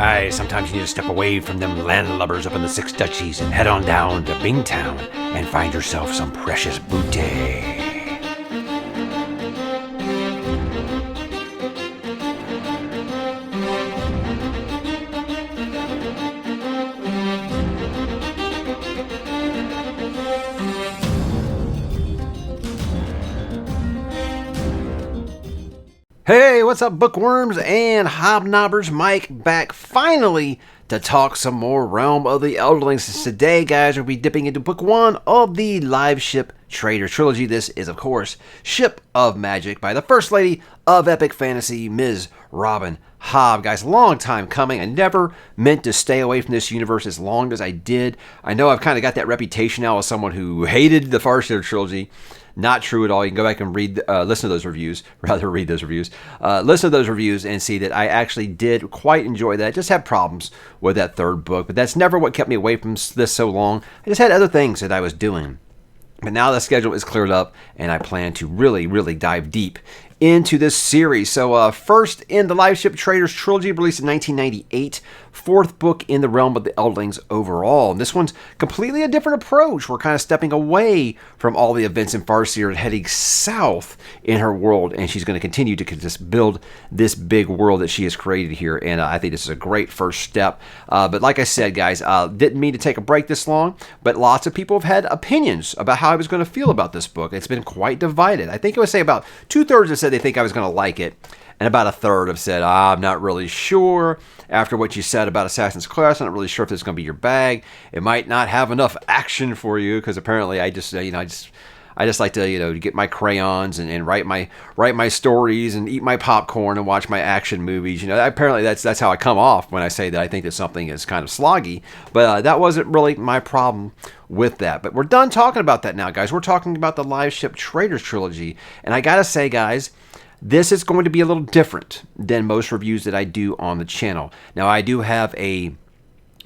Aye, sometimes you need to step away from them landlubbers up in the Six Duchies and head on down to Bingtown and find yourself some precious booty. Hey, what's up, bookworms and hobnobbers? Mike back finally to talk some more Realm of the Elderlings. Today, guys, we'll be dipping into book 1 of the Liveship Traders trilogy. This is, of course, Ship of Magic by the First Lady of Epic Fantasy, Ms. RObin Hobb. Guys, long time coming. I never meant to stay away from this universe as long as I did. I know I've kind of got that reputation now as someone who hated the Farseer trilogy. Not true at all. You can go back and listen to those reviews. Listen to those reviews and see that I actually did quite enjoy that. Just had problems with that third book, but that's never what kept me away from this so long. I just had other things that I was doing. But now the schedule is cleared up, and I plan to really, really dive deep into this series. So first in the Liveship Traders trilogy, released in 1998, fourth book in the Realm of the Elderlings overall. And this one's completely a different approach. We're kind of stepping away from all the events in Farseer and heading south in her world, and she's going to continue to just build this big world that she has created here, and I think this is a great first step. But like I said, guys, didn't mean to take a break this long, but lots of people have had opinions about how I was going to feel about this book. It's been quite divided. I think I would say about 2/3 have said they think I was going to like it, and about 1/3 have said, I'm not really sure. After what you said about Assassin's Class, I'm not really sure if this is going to be your bag. It might not have enough action for you, because apparently I just like to, get my crayons and write my stories and eat my popcorn and watch my action movies. Apparently that's how I come off when I say that I think that something is kind of sloggy. But that wasn't really my problem with that. But we're done talking about that now, guys. We're talking about the Liveship Traders trilogy, and I gotta say, guys, this is going to be a little different than most reviews that I do on the channel. Now, I do have a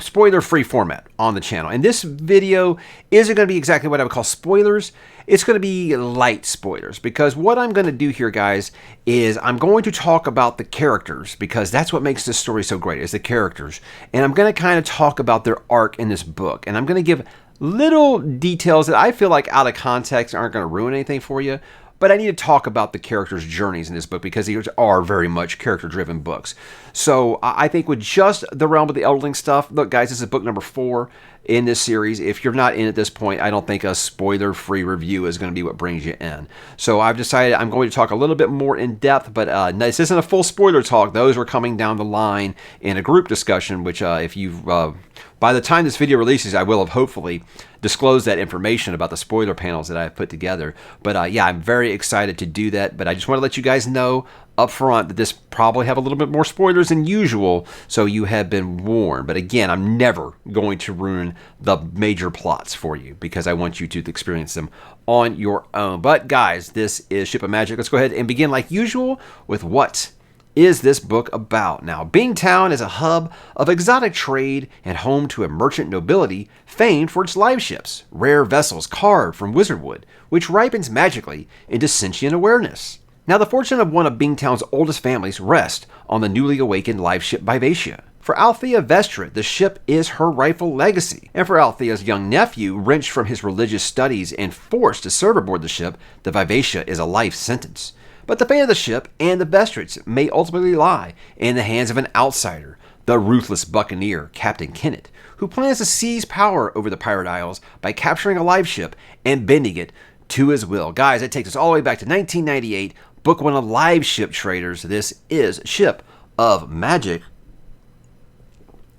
spoiler-free format on the channel, and this video isn't going to be exactly what I would call spoilers. It's going to be light spoilers, because what I'm going to do here, guys, is I'm going to talk about the characters, because that's what makes this story so great, is the characters. And I'm going to kind of talk about their arc in this book, and I'm going to give little details that I feel like out of context aren't going to ruin anything for you. But I need to talk about the characters' journeys in this book, because these are very much character-driven books. So I think with just the Realm of the Elderling stuff, look, guys, this is book number 4 in this series. If you're not in at this point, I don't think a spoiler-free review is going to be what brings you in. So I've decided I'm going to talk a little bit more in depth, but this isn't a full spoiler talk. Those are coming down the line in a group discussion, which if you've... by the time this video releases, I will have hopefully disclosed that information about the spoiler panels that I've put together. But yeah, I'm very excited to do that. But I just want to let you guys know up front that this probably have a little bit more spoilers than usual, so you have been warned. But again, I'm never going to ruin the major plots for you, because I want you to experience them on your own. But guys, this is Ship of Magic. Let's go ahead and begin like usual with what is this book about? Now, Bingtown is a hub of exotic trade and home to a merchant nobility famed for its live ships, rare vessels carved from wizardwood, which ripens magically into sentient awareness. Now, the fortune of one of Bingtown's oldest families rests on the newly awakened live ship Vivacia. For Althea Vestra, the ship is her rightful legacy, and for Althea's young nephew, wrenched from his religious studies and forced to serve aboard the ship, the Vivacia is a life sentence. But the fate of the ship and the Vestrits may ultimately lie in the hands of an outsider, the ruthless buccaneer, Captain Kennett, who plans to seize power over the Pirate Isles by capturing a live ship and bending it to his will. Guys, that takes us all the way back to 1998, book 1 of Liveship Traders. This is Ship of Magic.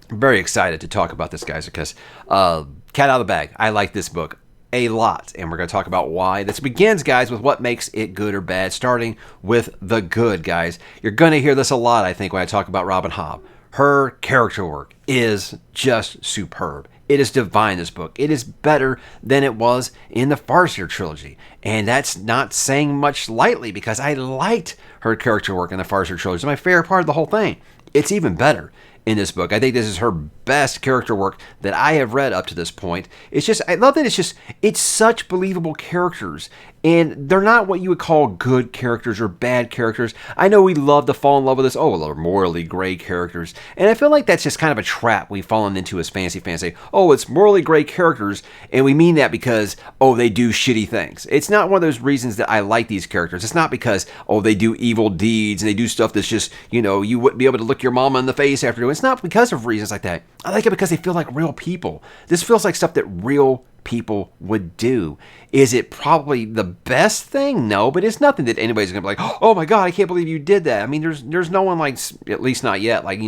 I'm very excited to talk about this, guys, because cat out of the bag. I like this book a lot, and we're going to talk about why. This begins, guys, with what makes it good or bad, starting with the good, guys. You're going to hear this a lot, I think, when I talk about RObin Hobb. Her character work is just superb. It is divine, this book. It is better than it was in the Farseer trilogy. And that's not saying much lightly, because I liked her character work in the Farseer trilogy. It's my favorite part of the whole thing. it's even better in this book. I think this is her best character work that I have read up to this point. It's just, I love that it's such believable characters, and they're not what you would call good characters or bad characters. I know we love to fall in love with this, they're morally gray characters, and I feel like that's just kind of a trap we've fallen into as fantasy fans. Say, it's morally gray characters, and we mean that because, they do shitty things. It's not one of those reasons that I like these characters. It's not because, they do evil deeds, and they do stuff that's just, you wouldn't be able to look your mama in the face after doing. It's not because of reasons like that. I like it because they feel like real people. This feels like stuff that real people would do. Is it probably the best thing? No, but it's nothing that anybody's going to be like, oh my God, I can't believe you did that. I mean, there's no one like, at least not yet, like,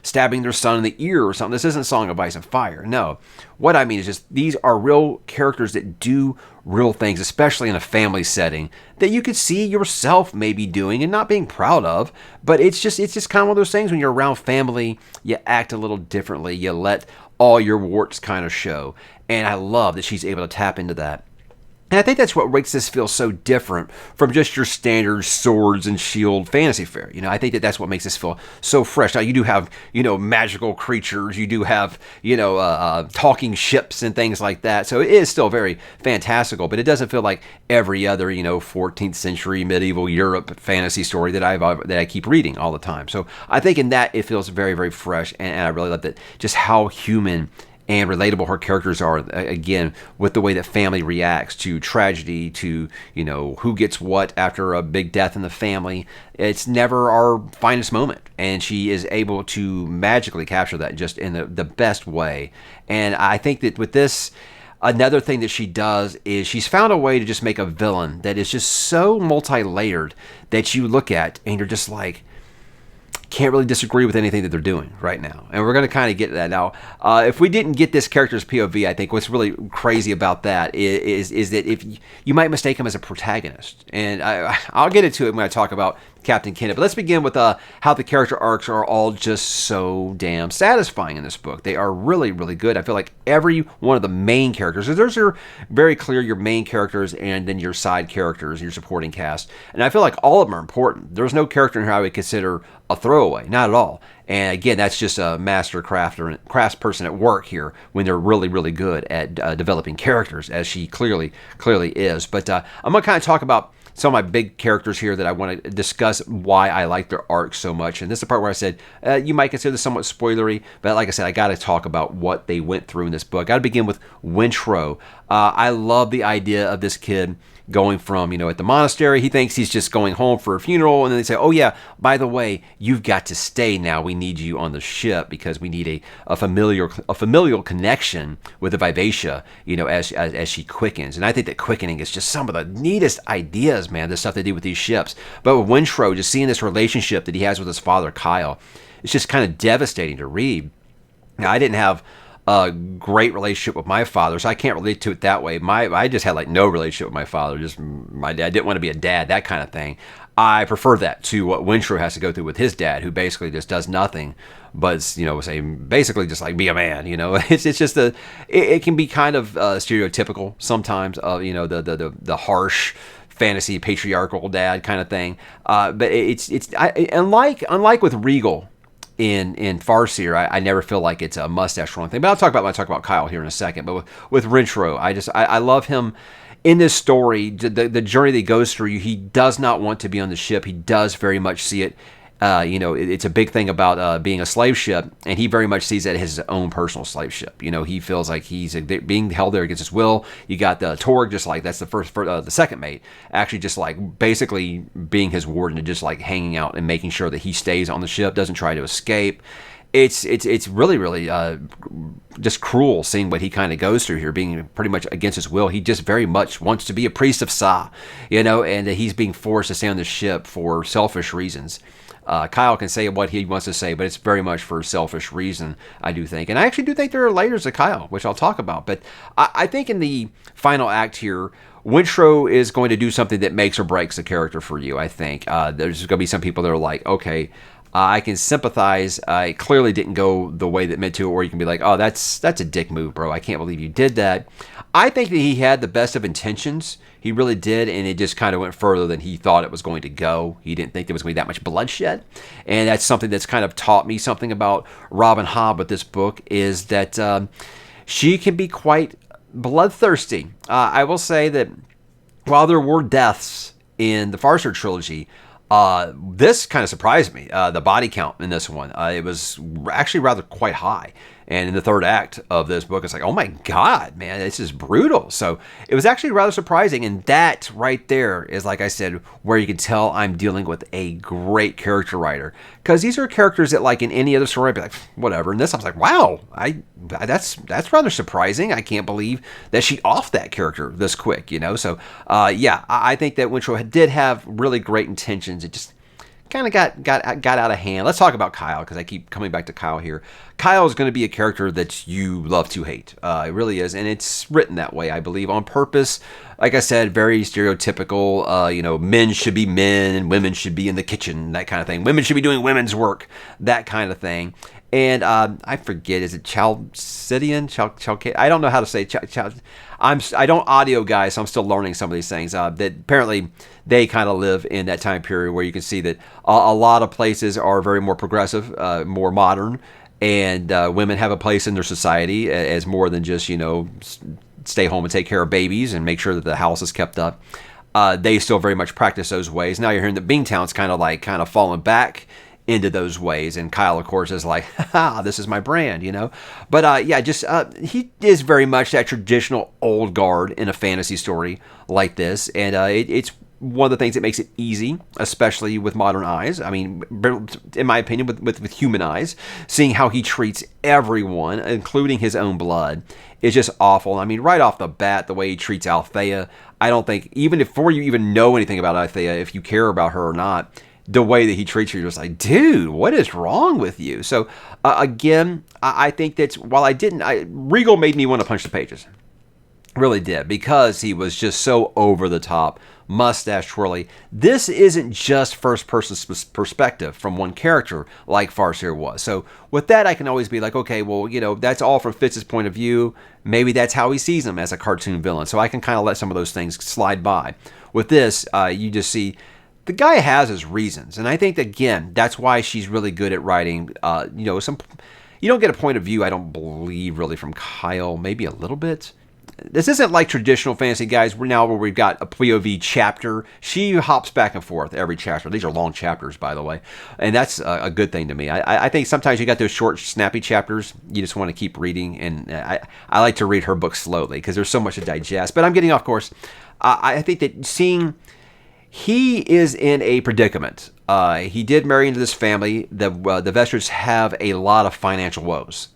stabbing their son in the ear or something. This isn't Song of Ice and Fire. No. What I mean is just these are real characters that do real things, especially in a family setting, that you could see yourself maybe doing and not being proud of. But it's just kind of one of those things when you're around family, you act a little differently. You let all your warts kind of show. And I love that she's able to tap into that. And I think that's what makes this feel so different from just your standard swords and shield fantasy fare. I think that's what makes this feel so fresh. Now, you do have, magical creatures. You do have, talking ships and things like that. So it is still very fantastical, but it doesn't feel like every other, 14th century medieval Europe fantasy story that I keep reading all the time. So I think in that it feels very, very fresh. And I really love that just how human and relatable her characters are, again, with the way that family reacts to tragedy, to, who gets what after a big death in the family. It's never our finest moment. And she is able to magically capture that just in the best way. And I think that with this, another thing that she does is she's found a way to just make a villain that is just so multi-layered that you look at and you're just like, can't really disagree with anything that they're doing right now. And we're going to kind of get to that now. If we didn't get this character's POV, I think what's really crazy about that is that if you might mistake him as a protagonist. And I'll get into it when I talk about Captain Kenneth. But let's begin with how the character arcs are all just so damn satisfying in this book. They are really, really good. I feel like every one of the main characters, there's very clear your main characters and then your side characters, your supporting cast. And I feel like all of them are important. There's no character in here I would consider a throwaway, not at all. And again, that's just a master craftsperson at work here when they're really, really good at developing characters, as she clearly is. But I'm going to kind of talk about some of my big characters here that I want to discuss why I like their arcs so much. And this is the part where I said, you might consider this somewhat spoilery, but like I said, I got to talk about what they went through in this book. I got to begin with Wintrow. I love the idea of this kid going from, at the monastery, he thinks he's just going home for a funeral, and then they say, oh yeah, by the way, you've got to stay now. We need you on the ship because we need a familial connection with the Vivacia, as she quickens. And I think that quickening is just some of the neatest ideas, man, the stuff they do with these ships. But with Wintrow, just seeing this relationship that he has with his father, Kyle, it's just kind of devastating to read. Now, I didn't have a great relationship with my father, so I can't relate to it that way. I just had like no relationship with my father. Just my dad didn't want to be a dad, that kind of thing. I prefer that to what Wintrow has to go through with his dad, who basically just does nothing but say basically just like be a man. It's just it can be kind of stereotypical sometimes of the harsh fantasy patriarchal dad kind of thing. But unlike with Regal in Farseer, I never feel like it's a mustache rolling thing. But I'll talk about when I talk about Kyle here in a second. But with Wintrow, I love him in this story. The journey that he goes through, he does not want to be on the ship. He does very much see it. It's a big thing about being a slave ship, and he very much sees that as his own personal slave ship. He feels like he's being held there against his will. You got the Torg, just like that's the second mate, actually just like basically being his warden and just like hanging out and making sure that he stays on the ship, doesn't try to escape. It's really just cruel seeing what he kind of goes through here, being pretty much against his will. He just very much wants to be a priest of Sa, and he's being forced to stay on the ship for selfish reasons. Kyle can say what he wants to say, but it's very much for a selfish reason, I do think. And I actually do think there are layers of Kyle, which I'll talk about. But I think in the final act here, Wintrow is going to do something that makes or breaks the character for you, I think. There's going to be some people that are like, okay, I can sympathize. It clearly didn't go the way that it meant to, or you can be like, oh, that's a dick move, bro. I can't believe you did that. I think that he had the best of intentions. He really did, and it just kind of went further than he thought it was going to go. He didn't think there was going to be that much bloodshed, and that's something that's kind of taught me something about RObin Hobb with this book, is that she can be quite bloodthirsty. I will say that while there were deaths in the Farseer trilogy, this kind of surprised me. The body count in this one, it was actually rather quite high. And in the third act of this book, it's like, oh my God, man, this is brutal. So it was actually rather surprising. And that right there is, like I said, where you can tell I'm dealing with a great character writer. Because these are characters that, like in any other story, I'd be like, whatever. And this, I was like, wow, that's rather surprising. I can't believe that she offed that character this quick, you know? So, yeah, I think that Wintrow did have really great intentions. It just kind of got out of hand. Let's talk about Kyle, because I keep coming back to Kyle here. Kyle is going to be a character that you love to hate. It really is, and it's written that way, I believe, on purpose. Like I said, very stereotypical. You know, men should be men, and women should be in the kitchen, that kind of thing. Women should be doing women's work, that kind of thing. And I forget, is it Chalcidian? I don't know how to say I don't audio, guys, so I'm still learning some of these things. That apparently they kind of live in that time period where you can see that a lot of places are very more progressive, more modern, and women have a place in their society as more than just, you know, stay home and take care of babies and make sure that the house is kept up. They still very much practice those ways. Now you're hearing that Bingtown's kind of falling back into those ways, and Kyle, of course, is like, haha, this is my brand, you know. But yeah, just he is very much that traditional old guard in a fantasy story like this, and it's one of the things that makes it easy, especially with modern eyes. I mean, in my opinion, with human eyes, seeing how he treats everyone, including his own blood, is just awful. I mean, right off the bat, the way he treats Althea, I don't think, even before you even know anything about Althea, if you care about her or not, the way that he treats her, you're just like, dude, what is wrong with you? So, again, I think that's, while Regal made me want to punch the pages. Really did, because he was just so over the top, mustache twirly. This isn't just first person perspective from one character like Farseer was. So with that, I can always be like, okay, well, you know, that's all from Fitz's point of view. Maybe that's how he sees him as a cartoon villain. So I can kind of let some of those things slide by. With this, you just see the guy has his reasons. And I think, again, that's why she's really good at writing, you know, you don't get a point of view, I don't believe, really, from Kyle, maybe a little bit. This isn't like traditional fantasy, guys. Where we've got a POV chapter. She hops back and forth every chapter. These are long chapters, by the way, and that's a good thing to me. I think sometimes you got those short, snappy chapters. You just want to keep reading, and I like to read her book slowly because there's so much to digest. But I'm getting off course. I think that he is in a predicament. He did marry into this family. The Vesters have a lot of financial woes.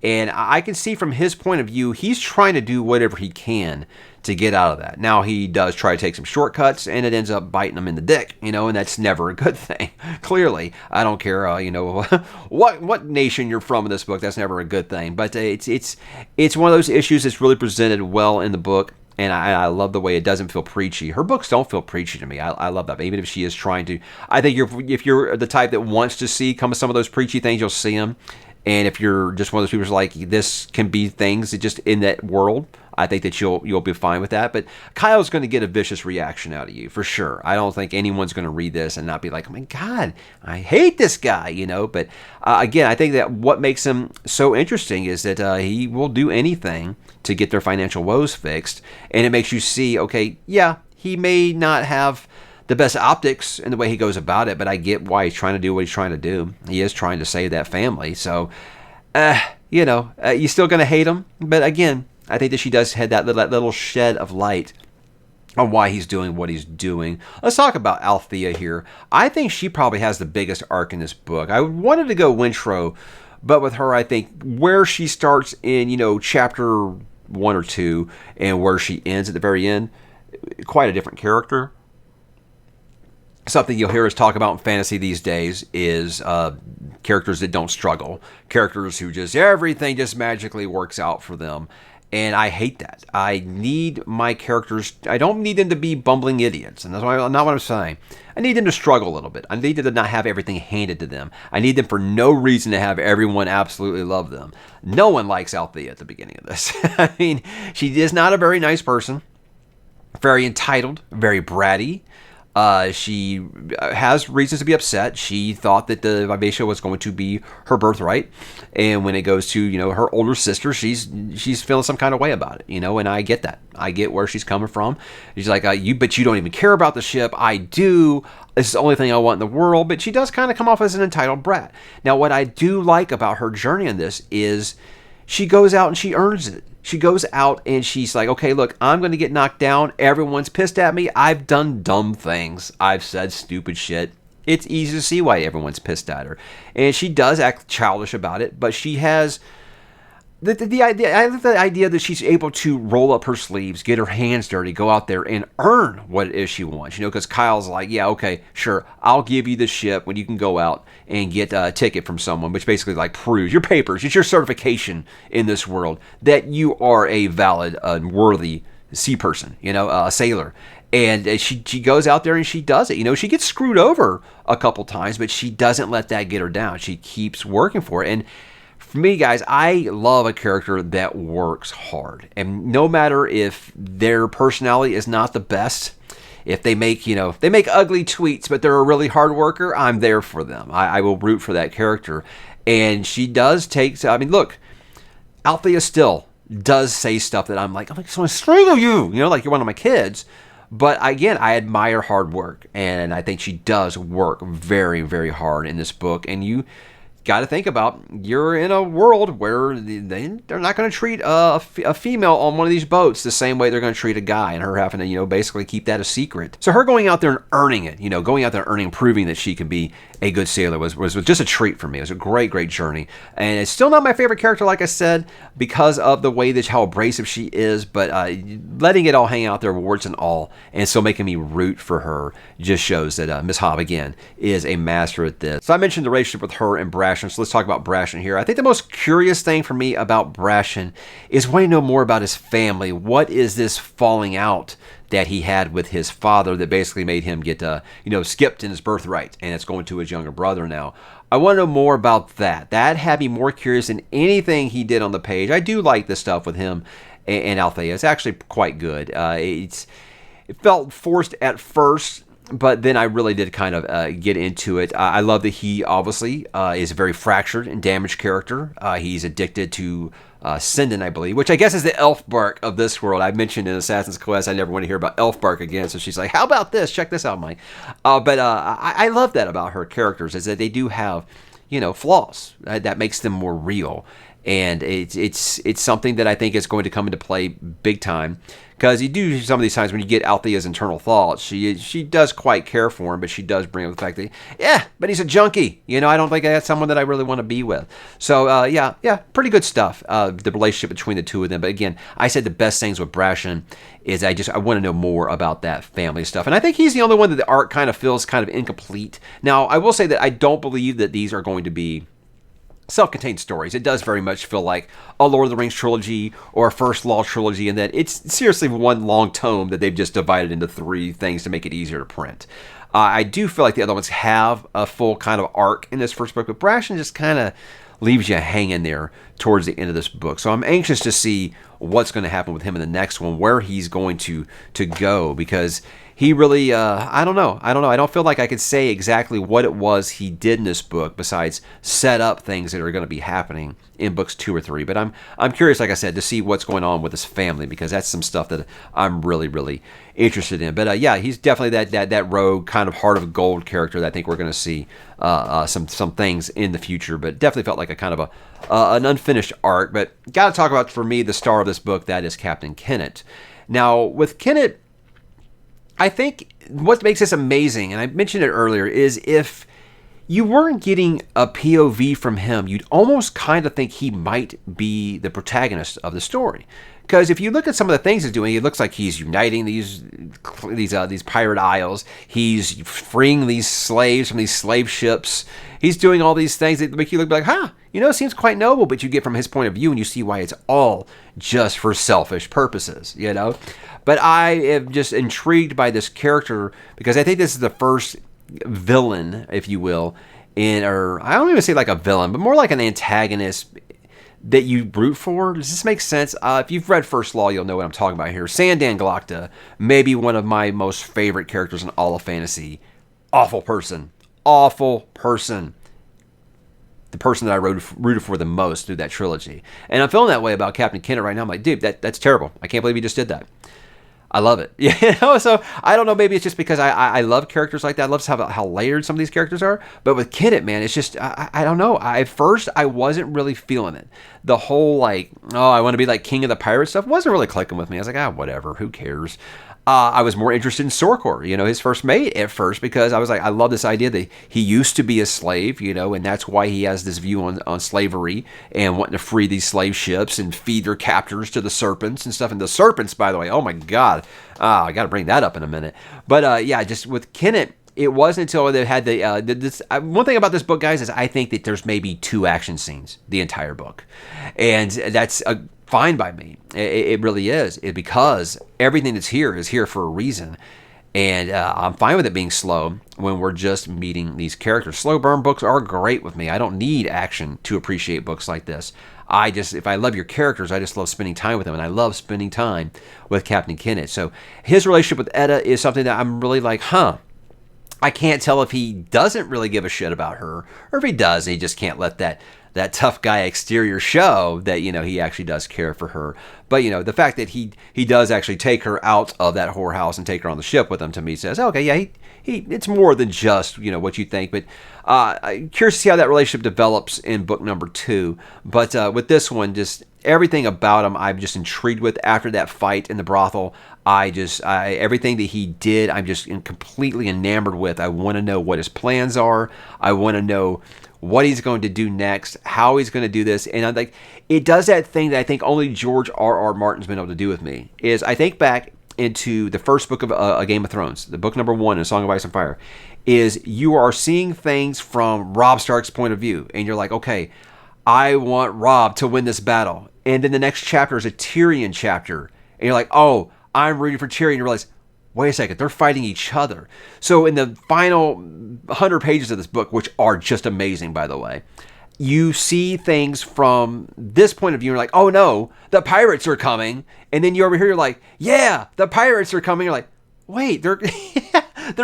And I can see from his point of view, he's trying to do whatever he can to get out of that. Now, he does try to take some shortcuts, and it ends up biting him in the dick, you know, and that's never a good thing. Clearly, I don't care, you know, what nation you're from in this book, that's never a good thing. But it's one of those issues that's really presented well in the book. And I love the way it doesn't feel preachy. Her books don't feel preachy to me. I love that. Even if she is trying to, I think if you're the type that wants to see some of those preachy things, you'll see them. And if you're just one of those people who's like, this can be things that just in that world, I think that you'll be fine with that. But Kyle's going to get a vicious reaction out of you, for sure. I don't think anyone's going to read this and not be like, oh my God, I hate this guy, you know. But again, I think that what makes him so interesting is that he will do anything to get their financial woes fixed. And it makes you see, okay, yeah, he may not have the best optics in the way he goes about it, but I get why he's trying to do what he's trying to do. He is trying to save that family. So, you know, you're still going to hate him. But again, I think that she does have that little shed of light on why he's doing what he's doing. Let's talk about Althea here. I think she probably has the biggest arc in this book. I wanted to go Wintrow, but with her, I think where she starts in, you know, chapter 1 or 2 and where she ends at the very end, quite a different character. Something you'll hear us talk about in fantasy these days is characters that don't struggle. Characters who just, everything just magically works out for them. And I hate that. I need my characters, I don't need them to be bumbling idiots. And that's not what I'm saying. I need them to struggle a little bit. I need them to not have everything handed to them. I need them for no reason to have everyone absolutely love them. No one likes Althea at the beginning of this. I mean, she is not a very nice person. Very entitled, very bratty. She has reasons to be upset. She thought that the Vivacia was going to be her birthright, and when it goes to, you know, her older sister, she's feeling some kind of way about it, you know. And I get that. I get where she's coming from. She's like, but you don't even care about the ship. I do. This is the only thing I want in the world. But she does kind of come off as an entitled brat. Now, what I do like about her journey in this is she goes out and she earns it. She goes out and she's like, okay, look, I'm going to get knocked down. Everyone's pissed at me. I've done dumb things. I've said stupid shit. It's easy to see why everyone's pissed at her. And she does act childish about it, but she has the idea. I like the idea that she's able to roll up her sleeves, get her hands dirty, go out there and earn what it is she wants. You know, because Kyle's like, yeah, okay, sure, I'll give you the ship when you can go out and get a ticket from someone, which basically like proves your papers, it's your certification in this world that you are a valid and worthy sea person, you know, a sailor. And she goes out there and she does it. You know, she gets screwed over a couple times, but she doesn't let that get her down. She keeps working for it. And for me, guys, I love a character that works hard. And no matter if their personality is not the best, if they make, you know, they make ugly tweets, but they're a really hard worker, I'm there for them. I will root for that character. And she does take, I mean, look, Althea still does say stuff that I'm like, so strangle you, you know, like you're one of my kids. But again, I admire hard work, and I think she does work very, very hard in this book. And you got to think about, you're in a world where they're not going to treat a female on one of these boats the same way they're going to treat a guy, and her having to, you know, basically keep that a secret. So her going out there and earning it, you know, going out there and earning, proving that she can be a good sailor was just a treat for me. It was a great, great journey. And it's still not my favorite character, like I said, because of the way that how abrasive she is, but letting it all hang out there, warts and all, and still making me root for her just shows that Miss Hobb, again, is a master at this. So I mentioned the relationship with her and Brashen, so let's talk about Brashen here. I think the most curious thing for me about Brashen is wanting to know more about his family. What is this falling out that he had with his father that basically made him get, you know, skipped in his birthright, and it's going to his younger brother now? I want to know more about that. That had me more curious than anything he did on the page. I do like the stuff with him and Althea. It's actually quite good. It felt forced at first, but then I really did kind of get into it. I love that he obviously is a very fractured and damaged character. He's addicted to Sinden, I believe, which I guess is the elf bark of this world. I mentioned in Assassin's Quest I never want to hear about elf bark again, so she's like, how about this? Check this out, Mike. But I love that about her characters, is that they do have, you know, flaws that makes them more real. And it's something that I think is going to come into play big time, because you do some of these times when you get Althea's internal thoughts, she does quite care for him, but she does bring up the fact that, yeah, but he's a junkie. You know, I don't think that's someone that I really want to be with. So yeah, pretty good stuff. The relationship between the two of them. But again, I said the best things with Brashen is I want to know more about that family stuff. And I think he's the only one that the arc kind of feels kind of incomplete. Now, I will say that I don't believe that these are going to be self-contained stories. It does very much feel like a Lord of the Rings trilogy or a First Law trilogy, in that it's seriously one long tome that they've just divided into 3 things to make it easier to print. I do feel like the other ones have a full kind of arc in this first book, but Brashen just kind of leaves you hanging there towards the end of this book. So I'm anxious to see what's going to happen with him in the next one, where he's going to go, because he really, I don't know. I don't feel like I could say exactly what it was he did in this book besides set up things that are going to be happening in books 2 or 3. But I'm curious, like I said, to see what's going on with his family, because that's some stuff that I'm really, really interested in. But yeah, he's definitely that rogue kind of heart of gold character that I think we're going to see some things in the future. But definitely felt like a kind of an unfinished arc. But got to talk about, for me, the star of this book, that is Captain Kennett. Now, with Kennett, I think what makes this amazing, and I mentioned it earlier, is if you weren't getting a POV from him, you'd almost kind of think he might be the protagonist of the story. Because if you look at some of the things he's doing, it looks like he's uniting these pirate isles. He's freeing these slaves from these slave ships. He's doing all these things that make you look like, it seems quite noble, but you get from his point of view and you see why it's all just for selfish purposes, But I am just intrigued by this character because I think this is the first villain, if you will, or I don't even say like a villain, but more like an antagonist that you root for. Does this make sense? If you've read First Law, you'll know what I'm talking about here. Sandan Glokta, maybe one of my most favorite characters in all of fantasy. Awful person. Awful person. The person that I rooted for the most through that trilogy. And I'm feeling that way about Captain Kennett right now. I'm like, dude, that's terrible. I can't believe he just did that. I love it. So I don't know, maybe it's just because I love characters like that. I love how layered some of these characters are. But with Kennett, man, it's just, I don't know. At first, I wasn't really feeling it. The whole, like, I want to be like King of the Pirates stuff wasn't really clicking with me. I was like, whatever, who cares? I was more interested in Sorkor, his first mate at first, because I was like, I love this idea that he used to be a slave, and that's why he has this view on slavery and wanting to free these slave ships and feed their captors to the serpents and stuff. And the serpents, by the way, oh my God, I got to bring that up in a minute. But just with Kennett, it wasn't until they had one thing about this book, guys, is I think that there's maybe 2 action scenes the entire book, and that's fine by me. It really is, because everything that's here is here for a reason, and I'm fine with it being slow when we're just meeting these characters. Slow burn books are great with me. I don't need action to appreciate books like this. If I love your characters, I just love spending time with them, and I love spending time with Captain Kennett. So his relationship with Etta is something that I'm really like, I can't tell if he doesn't really give a shit about her, or if he does, he just can't let that tough guy exterior show that, he actually does care for her. But, the fact that he does actually take her out of that whorehouse and take her on the ship with him, to me says, okay, yeah, it's more than just, what you think. But I'm curious to see how that relationship develops in book number 2. But with this one, just everything about him, I'm just intrigued with. After that fight in the brothel, everything that he did, I'm just completely enamored with. I want to know what his plans are. I want to know what he's going to do next, how he's going to do this. And I'm like, it does that thing that I think only George R.R. Martin's been able to do with me, is I think back into the first book of A Game of Thrones, the book number 1, A Song of Ice and Fire, is you are seeing things from Robb Stark's point of view. And you're like, okay, I want Robb to win this battle. And then the next chapter is a Tyrion chapter. And you're like, oh, I'm rooting for Tyrion. And you realize, wait a second, they're fighting each other. So in the final 100 pages of this book, which are just amazing, by the way, you see things from this point of view. You're like, oh no, the pirates are coming. And then you over here, you're like, yeah, the pirates are coming. You're like, wait, they're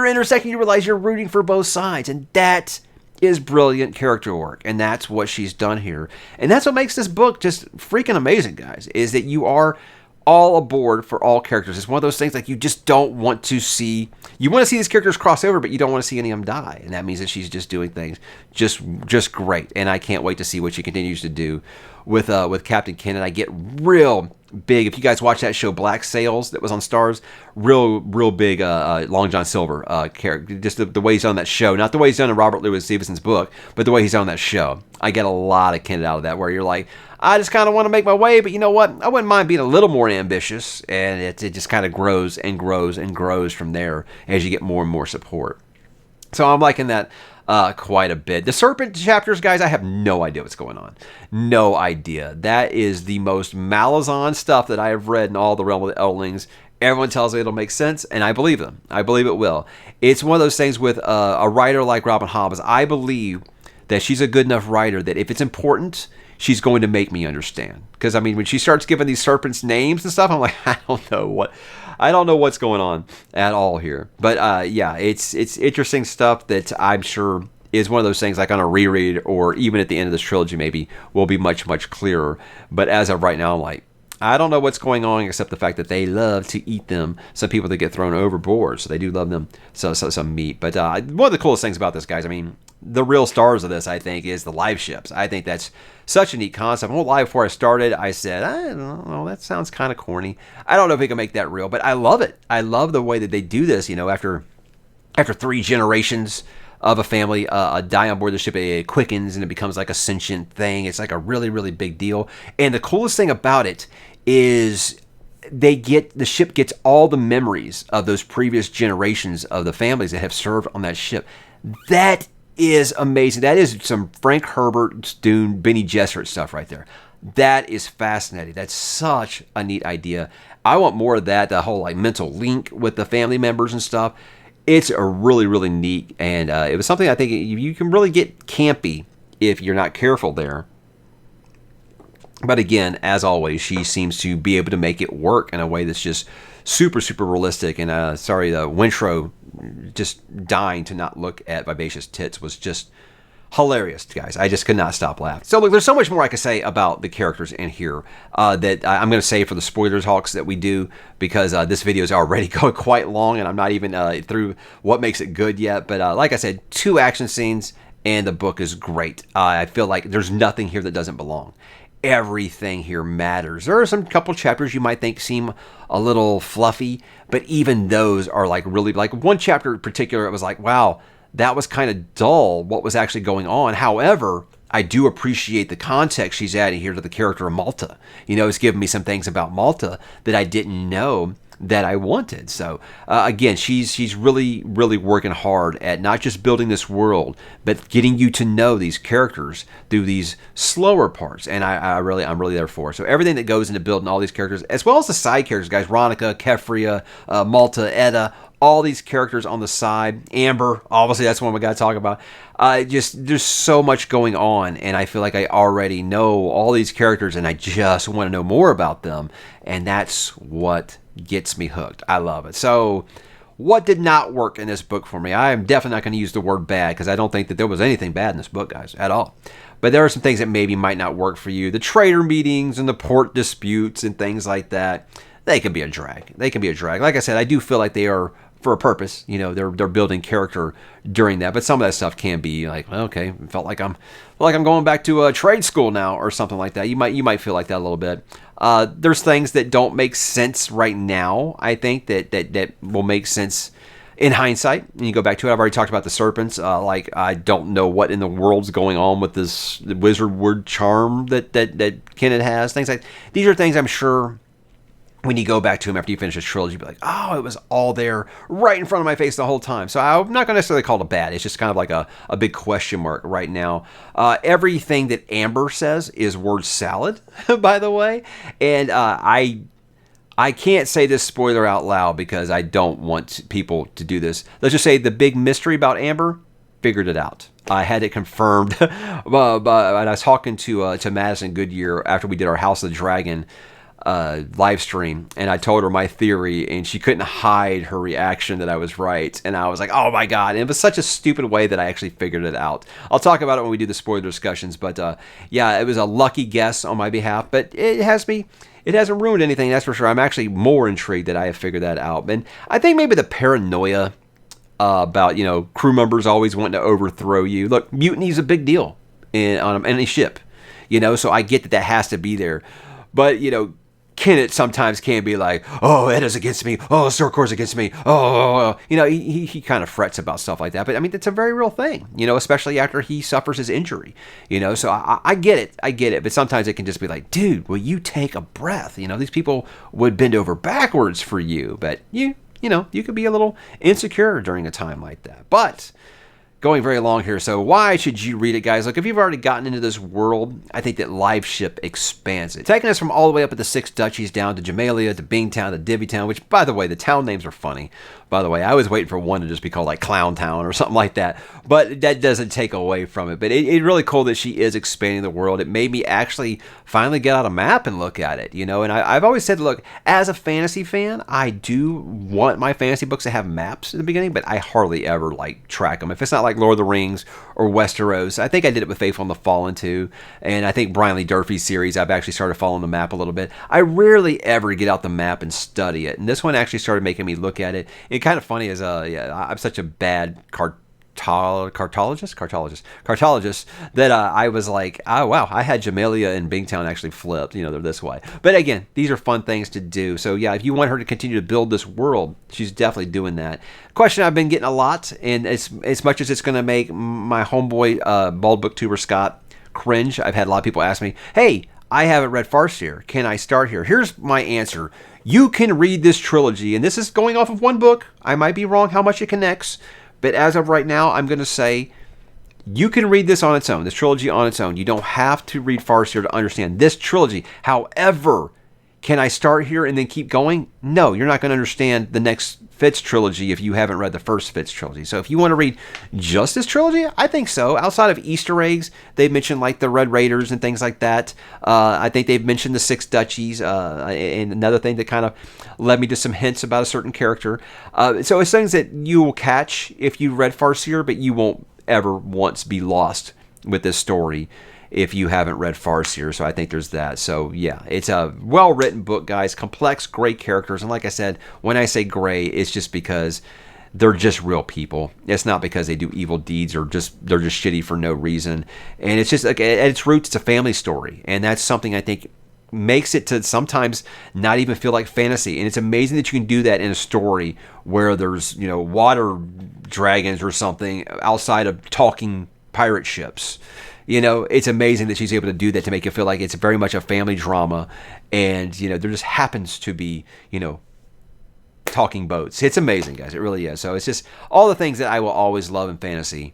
intersecting. You realize you're rooting for both sides. And that is brilliant character work. And that's what she's done here. And that's what makes this book just freaking amazing, guys, is that you are all aboard for all characters. It's one of those things like you just don't want to see. You want to see these characters cross over, but you don't want to see any of them die. And that means that she's just doing things just great. And I can't wait to see what she continues to do with Captain Kennett. I get real big. If you guys watch that show Black Sails that was on Stars, real big Long John Silver character. Just the way he's on that show, not the way he's done in Robert Louis Stevenson's book, but the way he's on that show. I get a lot of Kennett out of that, where you're like, I just kind of want to make my way, but you know what? I wouldn't mind being a little more ambitious, and it just kind of grows and grows and grows from there as you get more and more support. So I'm liking that quite a bit. The Serpent chapters, guys, I have no idea what's going on. No idea. That is the most Malazan stuff that I have read in all the Realm of the Eldlings. Everyone tells me it'll make sense, and I believe them. I believe it will. It's one of those things with a writer like RObin Hobb. I believe that she's a good enough writer that if it's important, she's going to make me understand. Because, I mean, when she starts giving these serpents names and stuff, I'm like, I don't know what's going on at all here. But, yeah, it's interesting stuff that I'm sure is one of those things like on a reread or even at the end of this trilogy maybe will be much, much clearer. But as of right now, I'm like, I don't know what's going on except the fact that they love to eat them. Some people that get thrown overboard, so they do love them. So some meat. But one of the coolest things about this, guys, I mean, the real stars of this, I think, is the live ships. I think that's such a neat concept. Well, live before I started, I said, I don't know, that sounds kind of corny. I don't know if we can make that real, but I love it. I love the way that they do this. You know, after 3 generations of a family die on board the ship, it quickens and it becomes like a sentient thing. It's like a really, really big deal. And the coolest thing about it is the ship gets all the memories of those previous generations of the families that have served on that ship. That is amazing. That is some Frank Herbert, Dune, Benny Gesserit stuff right there. That is fascinating. That's such a neat idea. I want more of that, the whole like mental link with the family members and stuff. It's a really, really neat, and it was something I think you can really get campy if you're not careful there. But again, as always, she seems to be able to make it work in a way that's just super, super realistic. And Wintrow just dying to not look at Vivacious Tits was just hilarious, guys. I just could not stop laughing. So look, there's so much more I could say about the characters in here that I'm going to save for the spoiler talks that we do, because this video is already going quite long, and I'm not even through what makes it good yet. But like I said, 2 action scenes, and the book is great. I feel like there's nothing here that doesn't belong. Everything here matters. There are some couple chapters you might think seem a little fluffy, but even those are like really, like one chapter in particular, it was like, wow, that was kind of dull, what was actually going on. However, I do appreciate the context she's adding here to the character of Malta. You know, it's giving me some things about Malta that I didn't know that I wanted. So again, she's really, really working hard at not just building this world, but getting you to know these characters through these slower parts. And I'm really there for it. So everything that goes into building all these characters, as well as the side characters, guys, Ronica, Kefria, Malta, Edda, all these characters on the side. Amber, obviously that's one we got to talk about. There's so much going on, and I feel like I already know all these characters, and I just want to know more about them, and that's what gets me hooked. I love it. So what did not work in this book for me? I am definitely not going to use the word bad, because I don't think that there was anything bad in this book, guys, at all. But there are some things that maybe might not work for you. The trader meetings and the port disputes and things like that, they can be a drag. They can be a drag. Like I said, I do feel like they are for a purpose. You know, they're building character during that. But some of that stuff can be like, well, okay, felt like I'm going back to a trade school now or something like that. You might feel like that a little bit. There's things that don't make sense right now. I think that will make sense in hindsight. And you go back to it. I've already talked about the serpents. Like, I don't know what in the world's going on with this wizard word charm that Kenneth has. Things like these are things I'm sure when you go back to him after you finish his trilogy, you'll be like, oh, it was all there right in front of my face the whole time. So I'm not going to necessarily call it bad. It's just kind of like a big question mark right now. Everything that Amber says is word salad, by the way. And I can't say this spoiler out loud because I don't want people to do this. Let's just say the big mystery about Amber, figured it out. I had it confirmed. But I was talking to Madison Goodyear after we did our House of the Dragon live stream, and I told her my theory, and she couldn't hide her reaction that I was right. And I was like, oh my god. And it was such a stupid way that I actually figured it out. I'll talk about it when we do the spoiler discussions, but yeah, it was a lucky guess on my behalf, but it hasn't ruined anything, that's for sure. I'm actually more intrigued that I have figured that out. And I think maybe the paranoia about, you know, crew members always wanting to overthrow you. Look, mutiny is a big deal on any ship, you know, so I get that has to be there. But, you know, Kenneth sometimes can be like, oh, Edda's against me. Oh, Storkor's against me. Oh, you know, he kind of frets about stuff like that. But I mean, it's a very real thing, you know, especially after he suffers his injury, you know. So I get it. But sometimes it can just be like, dude, will you take a breath? You know, these people would bend over backwards for you. But you know, you could be a little insecure during a time like that. But going very long here, so why should you read it, guys? Look, if you've already gotten into this world, I think that Liveship expands it. Taking us from all the way up at the Six Duchies down to Jamalia, to Bingtown, to Divvytown, which, by the way, the town names are funny. By the way, I was waiting for one to just be called like Clown Town or something like that, but that doesn't take away from it. But it's really cool that she is expanding the world. It made me actually finally get out a map and look at it, you know. And I've always said, look, as a fantasy fan, I do want my fantasy books to have maps in the beginning, but I hardly ever like track them. If it's not like Lord of the Rings or Westeros, I think I did it with Faithful and the Fallen too, and I think Brian Lee Durfee's series, I've actually started following the map a little bit. I rarely ever get out the map and study it, and this one actually started making me look at it. It kind of funny is, I'm such a bad cartologist that I was like, oh wow, I had Jamalia and Bingtown actually flipped, you know, they're this way. But again, these are fun things to do. So yeah, if you want her to continue to build this world, she's definitely doing that. Question I've been getting a lot, and as much as it's going to make my homeboy Bald Booktuber Scott cringe, I've had a lot of people ask me, hey, I haven't read Farseer, can I start here? Here's my answer. You can read this trilogy, and this is going off of one book. I might be wrong how much it connects, but as of right now, I'm going to say You can read this on its own, this trilogy on its own. You don't have to read Farseer to understand this trilogy. However, can I start here and then keep going? No, you're not going to understand the next Fitz trilogy if you haven't read the first Fitz trilogy. So if you want to read just this trilogy, I think so. Outside of Easter eggs, they've mentioned like the Red Raiders and things like that. I think they've mentioned the Six Duchies, and another thing that kind of led me to some hints about a certain character. So it's things that you will catch if you read Farseer, but you won't ever once be lost with this story if you haven't read Farseer. So I think there's that. So yeah, it's a well-written book, guys. Complex, great characters. And like I said, when I say gray, it's just because they're just real people. It's not because they do evil deeds or they're just shitty for no reason. And it's just like, at its roots, it's a family story. And that's something I think makes it to sometimes not even feel like fantasy. And it's amazing that you can do that in a story where there's, water dragons or something outside of talking pirate ships. It's amazing that she's able to do that to make it feel like it's very much a family drama. And, there just happens to be, talking boats. It's amazing, guys. It really is. So it's just all the things that I will always love in fantasy.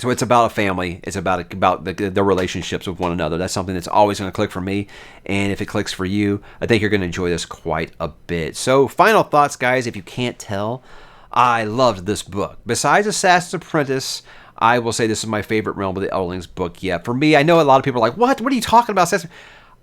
So it's about a family. It's about the relationships with one another. That's something that's always going to click for me. And if it clicks for you, I think you're going to enjoy this quite a bit. So final thoughts, guys. If you can't tell, I loved this book. Besides Assassin's Apprentice, I will say this is my favorite Realm of the Eldlings book yet. For me, I know a lot of people are like, what are you talking about, Assassin's?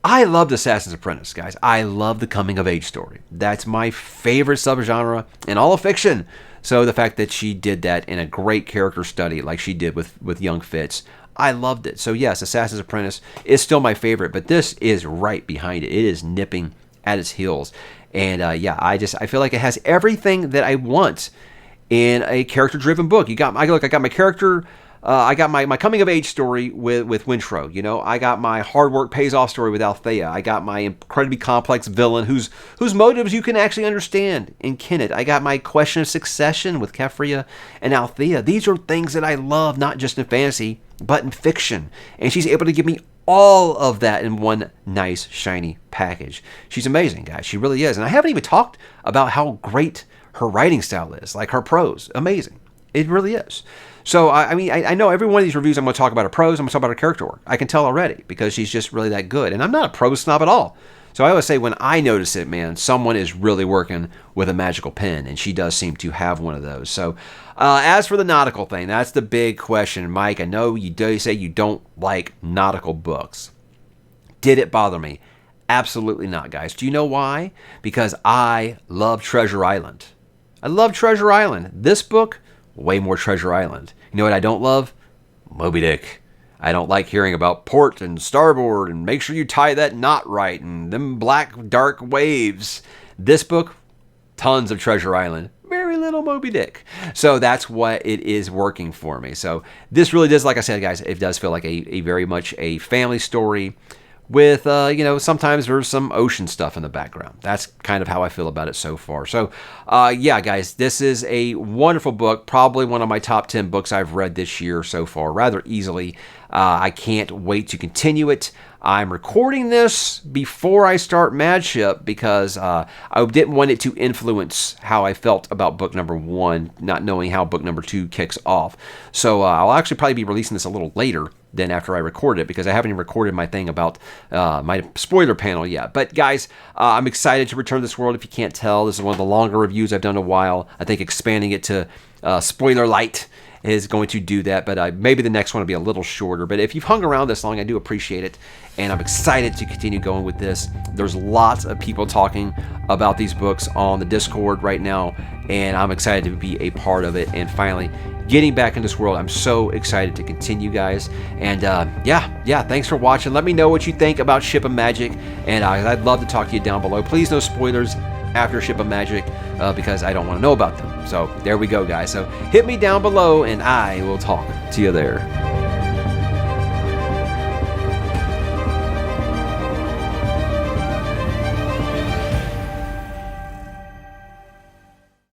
I loved Assassin's Apprentice, guys. I love the coming-of-age story. That's my favorite subgenre in all of fiction. So the fact that she did that in a great character study like she did with young Fitz, I loved it. So yes, Assassin's Apprentice is still my favorite, but this is right behind it. It is nipping at its heels. And I feel like it has everything that I want in a character-driven book. I got my character, I got my coming-of-age story with Wintrow. I got my hard work pays off story with Althea. I got my incredibly complex villain whose motives you can actually understand in Kenneth. I got my question of succession with Kefria and Althea. These are things that I love, not just in fantasy, but in fiction. And she's able to give me all of that in one nice, shiny package. She's amazing, guys. She really is. And I haven't even talked about how great her writing style is, like her prose. Amazing. It really is. So, I know every one of these reviews I'm going to talk about her prose, I'm going to talk about her character work. I can tell already because she's just really that good. And I'm not a prose snob at all. So I always say when I notice it, man, someone is really working with a magical pen, and she does seem to have one of those. So as for the nautical thing, that's the big question. Mike, I know you do say you don't like nautical books. Did it bother me? Absolutely not, guys. Do you know why? Because I love Treasure Island. I love Treasure Island. This book, way more Treasure Island. You know what I don't love? Moby Dick. I don't like hearing about port and starboard and make sure you tie that knot right and them black dark waves. This book, tons of Treasure Island. Very little Moby Dick. So that's what it is working for me. So this really does, like I said, guys, it does feel like a very much a family story with, sometimes there's some ocean stuff in the background. That's kind of how I feel about it so far. So, guys, this is a wonderful book. Probably one of my top 10 books I've read this year so far, rather easily. I can't wait to continue it. I'm recording this before I start Madship because I didn't want it to influence how I felt about book number 1, not knowing how book number 2 kicks off. So I'll actually probably be releasing this a little later than after I record it because I haven't even recorded my thing about my spoiler panel yet. But guys, I'm excited to return to this world. If you can't tell, this is one of the longer reviews I've done in a while. I think expanding it to spoiler light is going to do that, but maybe the next one will be a little shorter. But if you've hung around this long, I do appreciate it, and I'm excited to continue going with this. There's lots of people talking about these books on the Discord right now, and I'm excited to be a part of it and finally getting back in this world. I'm so excited to continue, guys. And thanks for watching. Let me know what you think about Ship of Magic, and I'd love to talk to you down below. Please no spoilers after Ship of Magic because I don't want to know about them. So there we go, guys. So hit me down below and I will talk to you there.